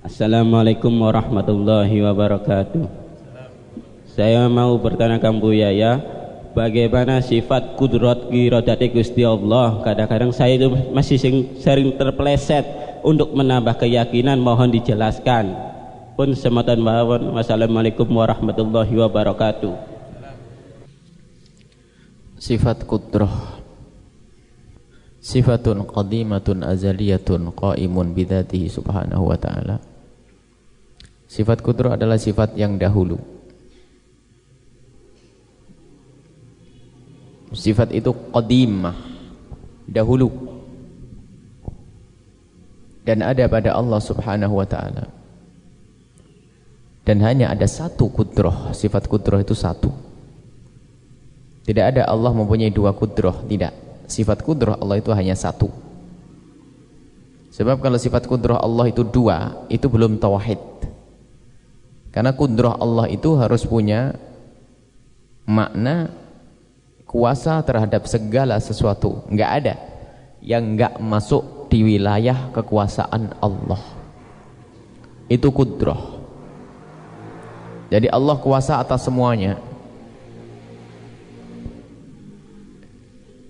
Assalamualaikum warahmatullahi wabarakatuh. Saya mau bertanyakan Buya ya, bagaimana sifat kudrat iradati Gusti Allah? Kadang-kadang saya itu masih sering terpeleset untuk menambah keyakinan, mohon dijelaskan. Pun sematan mawon. Wassalamualaikum warahmatullahi wabarakatuh. Sifat kudrah sifatun qadimatun azaliyatun qaimun bidzatihi subhanahu wa ta'ala. Sifat kudrah adalah sifat yang dahulu. Sifat itu qadimah, dahulu, dan ada pada Allah subhanahu wa ta'ala. Dan hanya ada satu kudrah. Sifat kudrah itu satu. Tidak ada Allah mempunyai dua kudrah, tidak. Sifat kudrah Allah itu hanya satu. Sebab kalau sifat kudrah Allah itu dua, itu belum tauhid. Karena kudrah Allah itu harus punya makna kuasa terhadap segala sesuatu. Enggak ada yang enggak masuk di wilayah kekuasaan Allah. Itu kudrah. Jadi Allah kuasa atas semuanya.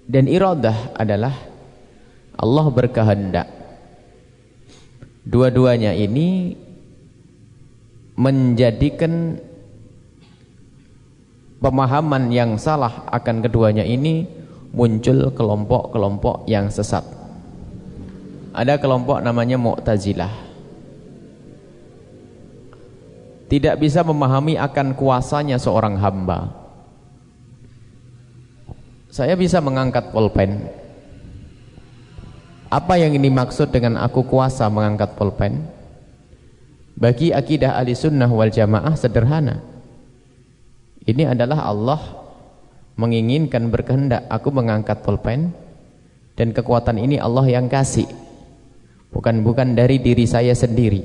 Dan iradah adalah Allah berkehendak. Dua-duanya ini menjadikan pemahaman yang salah akan keduanya ini muncul kelompok-kelompok yang sesat. Ada kelompok namanya Mu'tazilah. Tidak bisa memahami akan kuasanya seorang hamba. Saya bisa mengangkat pulpen. Apa yang ini maksud dengan aku kuasa mengangkat pulpen? Bagi akidah Ahlussunnah wal Jamaah sederhana. Ini adalah Allah menginginkan, berkehendak aku mengangkat pulpen, dan kekuatan ini Allah yang kasih. Bukan dari diri saya sendiri.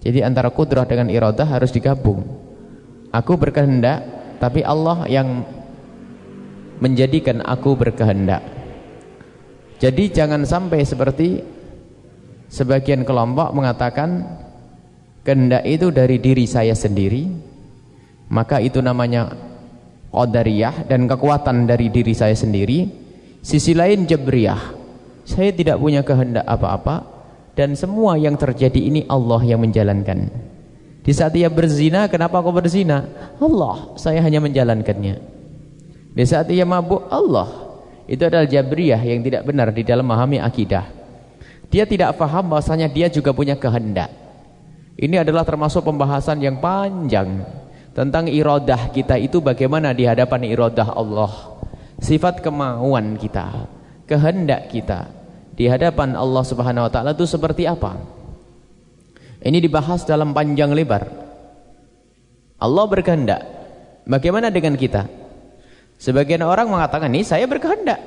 Jadi antara kudrah dengan iradah harus digabung. Aku berkehendak, tapi Allah yang menjadikan aku berkehendak. Jadi jangan sampai seperti sebagian kelompok mengatakan kehendak itu dari diri saya sendiri, maka itu namanya qadariyah dan kekuatan dari diri saya sendiri. Sisi lain jabriyah, saya tidak punya kehendak apa-apa dan semua yang terjadi ini Allah yang menjalankan. Di saat ia berzina, kenapa kau berzina? Allah, saya hanya menjalankannya. Di saat ia mabuk, Allah. Itu adalah jabriyah yang tidak benar di dalam memahami akidah. Dia tidak faham bahwasanya dia juga punya kehendak. Ini adalah termasuk pembahasan yang panjang tentang iradah kita itu bagaimana di hadapan iradah Allah. Sifat kemauan kita, kehendak kita di hadapan Allah Subhanahu wa taala itu seperti apa? Ini dibahas dalam panjang lebar. Allah berkehendak. Bagaimana dengan kita? Sebagian orang mengatakan, "Ini saya berkehendak.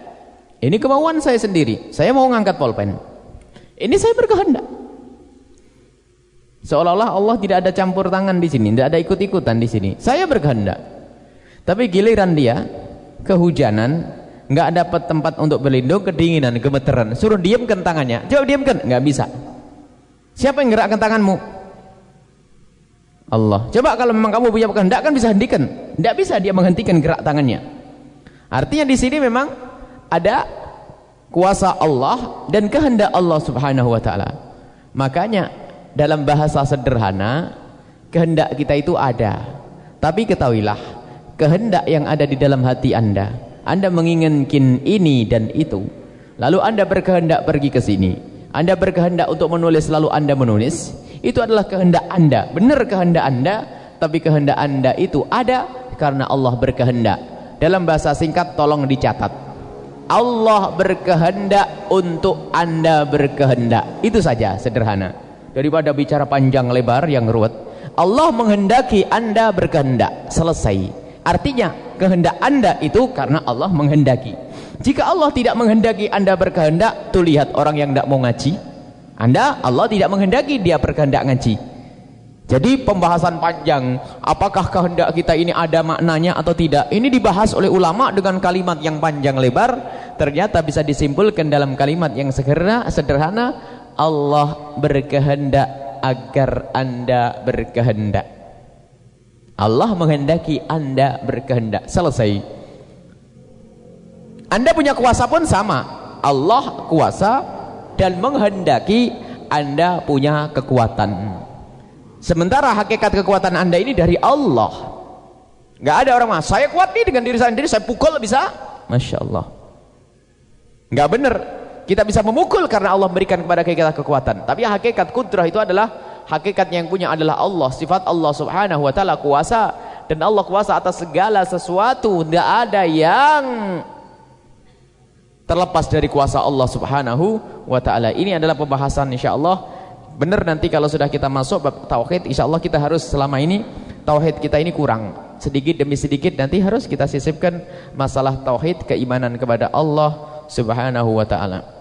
Ini kemauan saya sendiri. Saya mau ngangkat pulpen. Ini saya berkehendak." Seolah-olah Allah tidak ada campur tangan di sini, tidak ada ikut-ikutan di sini. Saya berkehendak. Tapi giliran dia kehujanan, nggak dapat tempat untuk berlindung, kedinginan, gemeteran, suruh diamkan tangannya. Coba diamkan, nggak bisa. Siapa yang gerakkan tanganmu? Allah. Coba kalau memang kamu punya kehendak kan bisa hentikan. Tidak bisa dia menghentikan gerak tangannya. Artinya di sini memang ada kuasa Allah dan kehendak Allah Subhanahu wa taala. Makanya dalam bahasa sederhana, kehendak kita itu ada. Tapi ketahuilah, kehendak yang ada di dalam hati Anda menginginkan ini dan itu. Lalu Anda berkehendak pergi ke sini. Anda berkehendak untuk menulis, lalu Anda menulis. Itu adalah kehendak Anda. Benar kehendak Anda, tapi kehendak Anda itu ada karena Allah berkehendak. Dalam bahasa singkat tolong dicatat. Allah berkehendak untuk Anda berkehendak. Itu saja, sederhana. Daripada bicara panjang lebar yang ruwet. Allah menghendaki Anda berkehendak. Selesai. Artinya kehendak Anda itu karena Allah menghendaki. Jika Allah tidak menghendaki Anda berkehendak, tuh lihat orang yang tidak mau ngaji. Allah tidak menghendaki dia berkehendak ngaji. Jadi pembahasan panjang, apakah kehendak kita ini ada maknanya atau tidak, ini dibahas oleh ulama dengan kalimat yang panjang lebar. Ternyata bisa disimpulkan dalam kalimat yang sederhana, Allah berkehendak agar Anda berkehendak. Allah menghendaki Anda berkehendak. Selesai. Anda punya kuasa pun sama. Allah kuasa dan menghendaki Anda punya kekuatan. Sementara hakikat kekuatan Anda ini dari Allah. Nggak ada orang mah, saya kuat nih dengan diri saya sendiri, saya pukul bisa. Masya Allah. Nggak benar. Kita bisa memukul karena Allah memberikan kepada kita kekuatan. Tapi hakikat kudrah itu adalah hakikat yang punya adalah Allah. Sifat Allah subhanahu wa ta'ala kuasa. Dan Allah kuasa atas segala sesuatu. Tidak ada yang terlepas dari kuasa Allah subhanahu wa ta'ala. Ini adalah pembahasan insyaAllah. Benar nanti kalau sudah kita masuk bab tauhid, insyaAllah kita harus selama ini tauhid kita ini kurang. Sedikit demi sedikit nanti harus kita sisipkan masalah tauhid, keimanan kepada Allah subhanahu wa ta'ala.